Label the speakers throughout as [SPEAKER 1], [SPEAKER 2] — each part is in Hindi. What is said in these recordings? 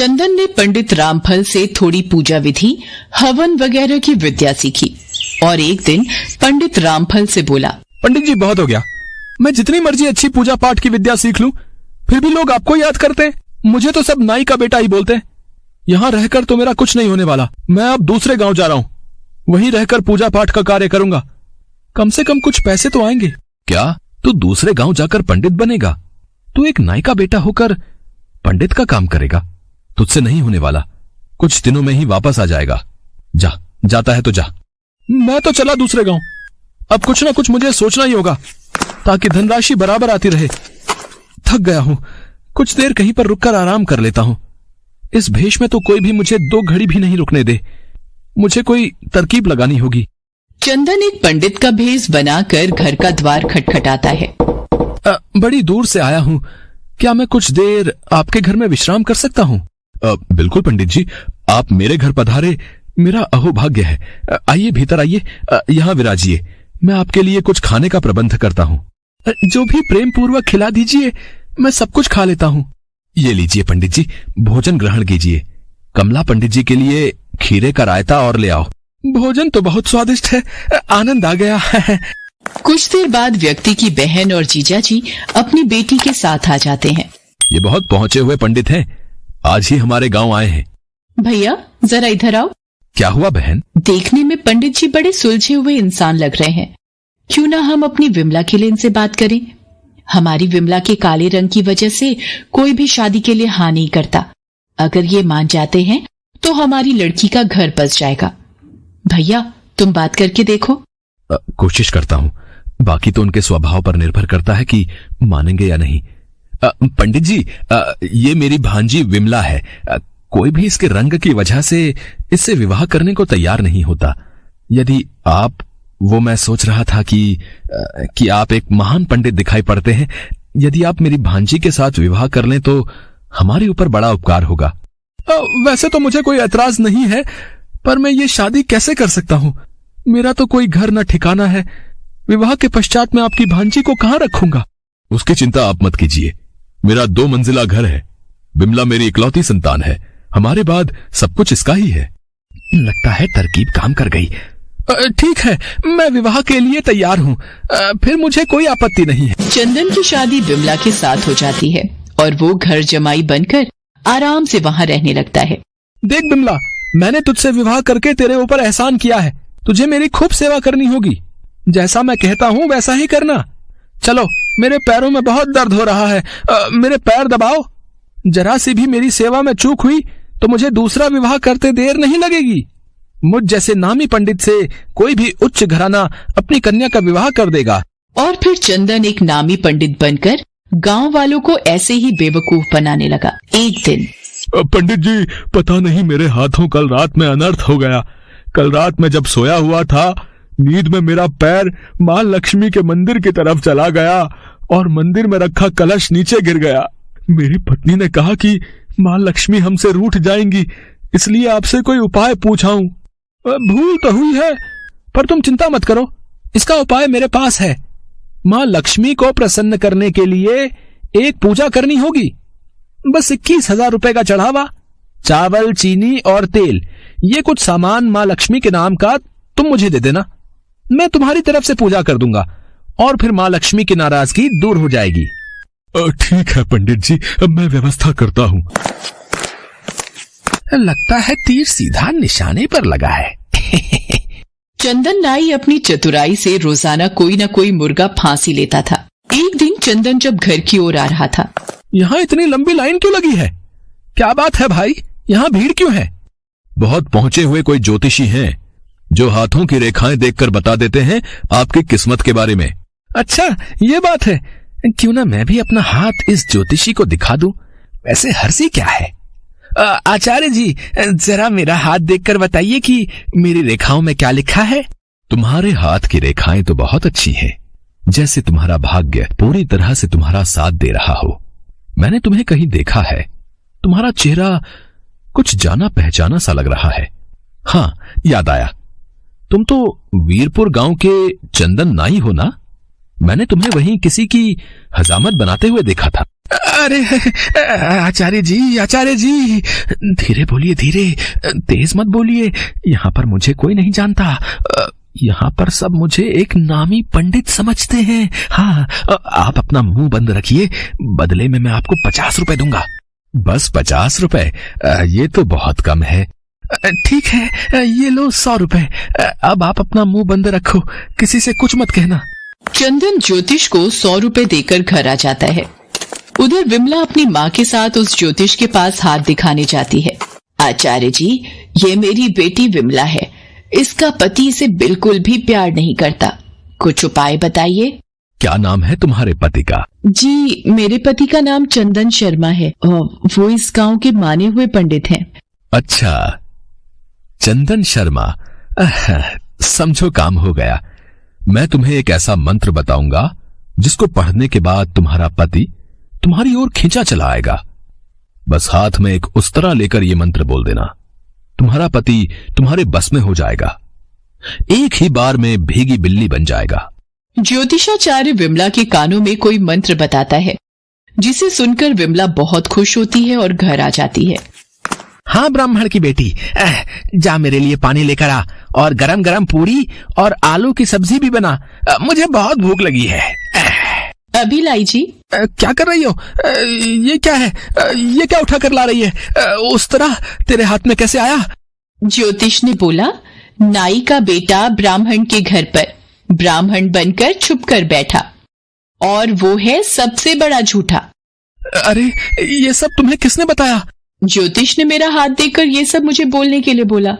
[SPEAKER 1] चंदन ने पंडित रामफल से थोड़ी पूजा विधि, हवन वगैरह की विद्या सीखी और एक दिन पंडित रामफल से बोला,
[SPEAKER 2] पंडित जी बहुत हो गया। मैं जितनी मर्जी अच्छी पूजा पाठ की विद्या सीख लूं, फिर भी लोग आपको याद करते हैं। मुझे तो सब नाई का बेटा ही बोलते हैं। यहाँ रहकर तो मेरा कुछ नहीं होने वाला। मैं अब दूसरे गांव जा रहा हूँ, वहीं रहकर पूजा पाठ का कार्य करूंगा। कम से कम कुछ पैसे तो आएंगे।
[SPEAKER 3] क्या तू दूसरे गांव जाकर पंडित बनेगा? तू एक नाई का बेटा होकर पंडित का काम करेगा? तुझसे नहीं होने वाला। कुछ दिनों में ही वापस आ जाएगा। जा, जाता है तो जा।
[SPEAKER 2] मैं तो चला दूसरे गांव। अब कुछ ना कुछ मुझे सोचना ही होगा ताकि धनराशि बराबर आती रहे। थक गया हूं, कुछ देर कहीं पर रुककर आराम कर लेता हूं। इस भेष में तो कोई भी मुझे 2 घड़ी भी नहीं रुकने दे। मुझे कोई तरकीब लगानी होगी।
[SPEAKER 1] चंदन एक पंडित का भेष बनाकर घर का द्वार खटखटाता है।
[SPEAKER 2] बड़ी दूर से आया हूं, क्या मैं कुछ देर आपके घर में विश्राम कर सकता हूं?
[SPEAKER 3] बिल्कुल पंडित जी, आप मेरे घर पधारे मेरा अहोभाग्य है। आइए भीतर आइए, यहाँ विराजिए। मैं आपके लिए कुछ खाने का प्रबंध करता हूँ।
[SPEAKER 2] जो भी प्रेम पूर्वक खिला दीजिए, मैं सब कुछ खा लेता हूँ।
[SPEAKER 3] ये लीजिए पंडित जी, भोजन ग्रहण कीजिए। कमला पंडित जी के लिए खीरे का रायता और ले आओ।
[SPEAKER 2] भोजन तो बहुत स्वादिष्ट है, आनंद आ गया है।
[SPEAKER 1] कुछ देर बाद व्यक्ति की बहन और जीजाजी अपनी बेटी के साथ आ जाते हैं।
[SPEAKER 3] ये बहुत पहुंचे हुए पंडित हैं, आज ही हमारे गांव आए हैं।
[SPEAKER 1] भैया जरा इधर आओ।
[SPEAKER 3] क्या हुआ बहन?
[SPEAKER 1] देखने में पंडित जी बड़े सुलझे हुए इंसान लग रहे हैं। क्यों ना हम अपनी विमला के लिए इनसे बात करें। हमारी विमला के काले रंग की वजह से कोई भी शादी के लिए हाँ नहीं करता। अगर ये मान जाते हैं तो हमारी लड़की का घर बस जाएगा। भैया तुम बात करके देखो।
[SPEAKER 3] कोशिश करता हूँ, बाकी तो उनके स्वभाव पर निर्भर करता है कि मानेंगे या नहीं। पंडित जी, ये मेरी भांजी विमला है। कोई भी इसके रंग की वजह से इससे विवाह करने को तैयार नहीं होता। यदि आप, वो मैं सोच रहा था कि आप एक महान पंडित दिखाई पड़ते हैं। यदि आप मेरी भांजी के साथ विवाह कर लें तो हमारे ऊपर बड़ा उपकार होगा।
[SPEAKER 2] वैसे तो मुझे कोई ऐतराज नहीं है, पर मैं ये शादी कैसे कर सकता हूँ? मेरा तो कोई घर न ठिकाना है। विवाह के पश्चात मैं आपकी भांजी को कहाँ रखूंगा?
[SPEAKER 3] उसकी चिंता आप मत कीजिए। मेरा 2 मंजिला घर है। विमला मेरी इकलौती संतान है। हमारे बाद सब कुछ इसका ही है।
[SPEAKER 2] लगता है तरकीब काम कर गई। ठीक है, मैं विवाह के लिए तैयार हूँ। फिर मुझे कोई आपत्ति नहीं है।
[SPEAKER 1] चंदन की शादी विमला के साथ हो जाती है और वो घर जमाई बनकर आराम से वहाँ रहने लगता है।
[SPEAKER 2] देख विमला, मैंने तुझसे विवाह करके तेरे ऊपर एहसान किया है। तुझे मेरी खूब सेवा करनी होगी। जैसा मैं कहता हूँ वैसा ही करना। चलो, मेरे पैरों में बहुत दर्द हो रहा है। मेरे पैर दबाओ। जरा सी भी मेरी सेवा में चूक हुई तो मुझे दूसरा विवाह करते देर नहीं लगेगी। मुझ जैसे नामी पंडित से कोई भी उच्च घराना अपनी कन्या का विवाह कर देगा।
[SPEAKER 1] और फिर चंदन एक नामी पंडित बनकर गांव वालों को ऐसे ही बेवकूफ बनाने लगा। एक दिन,
[SPEAKER 2] पंडित जी, पता नहीं मेरे हाथों कल रात में अनर्थ हो गया। कल रात में जब सोया हुआ था, नींद में मेरा पैर माँ लक्ष्मी के मंदिर की तरफ चला गया और मंदिर में रखा कलश नीचे गिर गया। मेरी पत्नी ने कहा कि माँ लक्ष्मी हमसे रूठ जाएंगी, इसलिए आपसे कोई उपाय पूछाऊं। भूल तो हुई है, पर तुम चिंता मत करो, इसका उपाय मेरे पास है। माँ लक्ष्मी को प्रसन्न करने के लिए एक पूजा करनी होगी। बस 21,000 रुपए का चढ़ावा, चावल, चीनी और तेल, ये कुछ सामान माँ लक्ष्मी के नाम का तुम मुझे दे देना। मैं तुम्हारी तरफ से पूजा कर दूंगा और फिर माँ लक्ष्मी की नाराजगी दूर हो जाएगी।
[SPEAKER 3] ठीक है पंडित जी, मैं व्यवस्था करता हूँ।
[SPEAKER 2] लगता है तीर सीधा निशाने पर लगा है।
[SPEAKER 1] चंदन नाई अपनी चतुराई से रोजाना कोई न कोई मुर्गा फांसी लेता था। एक दिन चंदन जब घर की ओर आ रहा था।
[SPEAKER 2] यहाँ इतनी लंबी लाइन क्यों लगी है? क्या बात है भाई, यहाँ भीड़ क्यों है?
[SPEAKER 3] बहुत पहुंचे हुए कोई ज्योतिषी हैं जो हाथों की रेखाएं देखकर बता देते हैं आपकी किस्मत के बारे में।
[SPEAKER 2] अच्छा, ये बात है। क्यों ना मैं भी अपना हाथ इस ज्योतिषी को दिखा दूं। वैसे हर्षी क्या है? आचार्य जी, जरा मेरा हाथ देखकर बताइए कि मेरी रेखाओं में क्या लिखा है।
[SPEAKER 3] तुम्हारे हाथ की रेखाएं तो बहुत अच्छी हैं, जैसे तुम्हारा भाग्य पूरी तरह से तुम्हारा साथ दे रहा हो। मैंने तुम्हें कहीं देखा है। तुम्हारा चेहरा कुछ जाना पहचाना सा लग रहा है। हाँ, याद आया, तुम तो वीरपुर गांव के चंदन नाई हो ना? मैंने तुम्हें वहीं किसी की हजामत बनाते हुए देखा था। अरे आचार्य जी धीरे बोलिए, धीरे, तेज मत बोलिए। यहाँ पर मुझे कोई नहीं जानता। यहाँ पर सब मुझे एक नामी पंडित समझते हैं। हाँ, आप अपना मुंह बंद रखिए, बदले में मैं आपको 50 रुपए दूंगा। बस 50 रुपए? ये तो बहुत कम है। ठीक है, ये लो 100 रुपए। अब आप अपना मुंह बंद रखो, किसी से कुछ मत कहना।
[SPEAKER 1] चंदन ज्योतिष को 100 रुपए देकर घर आ जाता है। उधर विमला अपनी माँ के साथ उस ज्योतिष के पास हाथ दिखाने जाती है। आचार्य जी, ये मेरी बेटी विमला है। इसका पति इसे बिल्कुल भी प्यार नहीं करता, कुछ उपाय बताइए।
[SPEAKER 3] क्या नाम है तुम्हारे पति का?
[SPEAKER 1] जी, मेरे पति का नाम चंदन शर्मा है। वो इस गांव के माने हुए पंडित हैं।
[SPEAKER 3] अच्छा, चंदन शर्मा। समझो काम हो गया। मैं तुम्हें एक ऐसा मंत्र बताऊंगा जिसको पढ़ने के बाद तुम्हारा पति तुम्हारी ओर खींचा चला आएगा। बस हाथ में एक उस्तरा लेकर ये मंत्र बोल देना, तुम्हारा पति तुम्हारे बस में हो जाएगा। एक ही बार में भीगी बिल्ली बन जाएगा।
[SPEAKER 1] ज्योतिषाचार्य विमला के कानों में कोई मंत्र बताता है, जिसे सुनकर विमला बहुत खुश होती है और घर आ जाती है।
[SPEAKER 3] हाँ ब्राह्मण की बेटी, जा मेरे लिए पानी लेकर आ और गरम गरम पूरी और आलू की सब्जी भी बना। मुझे बहुत भूख लगी है।
[SPEAKER 1] अभी लाई जी।
[SPEAKER 3] क्या कर रही हो? ये क्या है? ये क्या उठा कर ला रही है? उस तरह तेरे हाथ में कैसे आया?
[SPEAKER 1] ज्योतिष ने बोला, नाई का बेटा ब्राह्मण के घर पर ब्राह्मण बनकर छुप कर बैठा, और वो है सबसे बड़ा झूठा।
[SPEAKER 3] अरे, ये सब तुम्हें किसने बताया?
[SPEAKER 1] ज्योतिष ने मेरा हाथ देखकर ये सब मुझे बोलने के लिए बोला।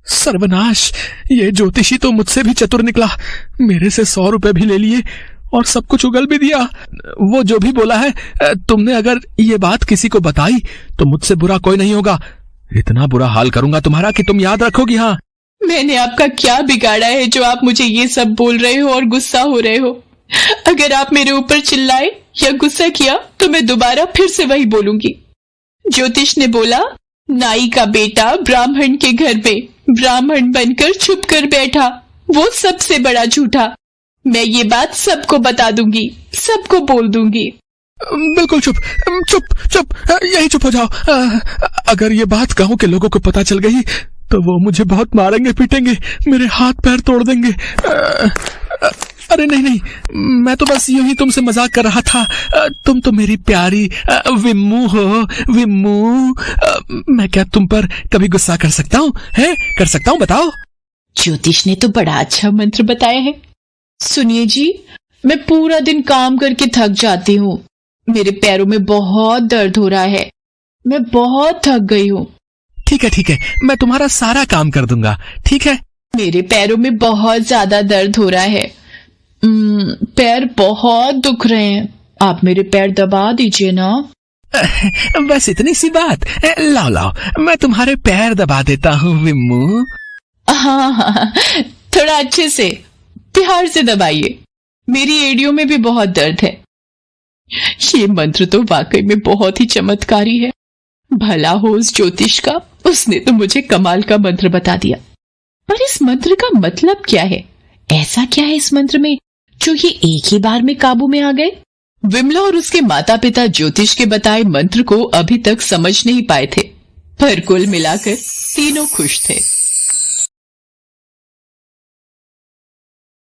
[SPEAKER 3] सर्वनाश, ये ज्योतिषी तो मुझसे भी चतुर निकला। मेरे से 100 रुपए भी ले लिए और सब कुछ उगल भी दिया। वो जो भी बोला है, तुमने अगर ये बात किसी को बताई तो मुझसे बुरा कोई नहीं होगा। इतना बुरा हाल करूंगा तुम्हारा कि तुम याद रखोगी। हाँ,
[SPEAKER 1] मैंने आपका क्या बिगाड़ा है जो आप मुझे ये सब बोल रहे हो और गुस्सा हो रहे हो? अगर आप मेरे ऊपर चिल्लाए या गुस्सा किया तो मैं दोबारा फिर से वही बोलूंगी। ज्योतिष ने बोला, नाई का बेटा ब्राह्मण के घर में ब्राह्मण बनकर छुप कर बैठा, वो सबसे बड़ा झूठा। मैं ये बात सबको बता दूंगी, सबको बोल दूंगी।
[SPEAKER 3] बिल्कुल चुप चुप चुप, यही चुप हो जाओ। अगर ये बात गांव के लोगों को पता चल गई तो वो मुझे बहुत मारेंगे पीटेंगे, मेरे हाथ पैर तोड़ देंगे। अरे नहीं नहीं, मैं तो बस यूं ही तुमसे मजाक कर रहा था। तुम तो मेरी प्यारी विम्मू हो, विम्मू। मैं क्या तुम पर कभी गुस्सा कर सकता हूँ? है, कर सकता हूँ? बताओ।
[SPEAKER 1] ज्योतिष ने तो बड़ा अच्छा मंत्र बताया है। सुनिए जी, मैं पूरा दिन काम करके थक जाती हूँ। मेरे पैरों में बहुत दर्द हो रहा है। मैं बहुत थक गई हूँ।
[SPEAKER 3] ठीक है ठीक है, मैं तुम्हारा सारा काम कर दूंगा। ठीक है।
[SPEAKER 1] मेरे पैरों में बहुत ज्यादा दर्द हो रहा है। पैर बहुत दुख रहे हैं। आप मेरे पैर दबा दीजिए ना।
[SPEAKER 3] बस इतनी सी बात। लाओ लाओ, मैं तुम्हारे पैर दबा देता हूँ विम्मू।
[SPEAKER 1] हाँ, थोड़ा अच्छे से प्यार से दबाइए। मेरी एड़ियों में भी बहुत दर्द है। ये मंत्र तो वाकई में बहुत ही चमत्कारी है। भला हो उस ज्योतिष का, उसने तो मुझे कमाल का मंत्र बता दिया। पर इस मंत्र का मतलब क्या है? ऐसा क्या है इस मंत्र में जो ये एक ही बार में काबू में आ गए? विमला और उसके माता पिता ज्योतिष के बताए मंत्र को अभी तक समझ नहीं पाए थे, पर कुल मिलाकर तीनों खुश थे।